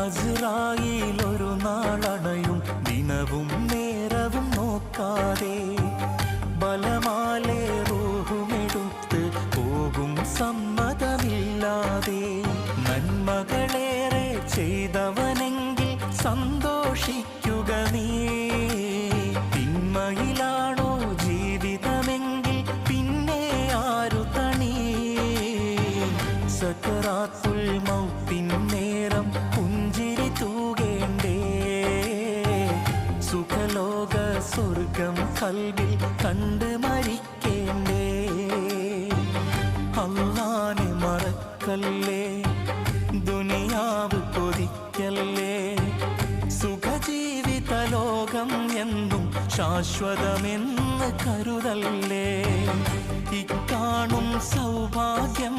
അസ്റായീൽ ഒരു നാളണയും ദിനവും നേരവും നോക്കാതെ ബലമാലെ റൂഹുമെടുത്ത് പോകും സമ്മതമില്ലാതെ. നന്മകളേറെ ചെയ്തവനെങ്കിൽ സന്തോഷിക്കുക നീ, തിന്മയിലാണോ ജീവിതമെങ്കിൽ പിന്നെ ആരു തണി. സക്കറാത്തുൽ മൗത്തിൻ നേരം പുഞ്ചിരി തൂകേണ്ടേ, സുഖലോക സ്വർഗം കൽവിൽ കണ്ട് മരിക്കേണ്ടേ. അല്ലാഹനെ മറക്കല്ലേ, ദുനിയാവ് കൊതിക്കല്ലേ, സുഖജീവിത ലോകം എന്നും ശാശ്വതമെന്ന് കരുതല്ലേ. ഇക്കാണും സൗഭാഗ്യം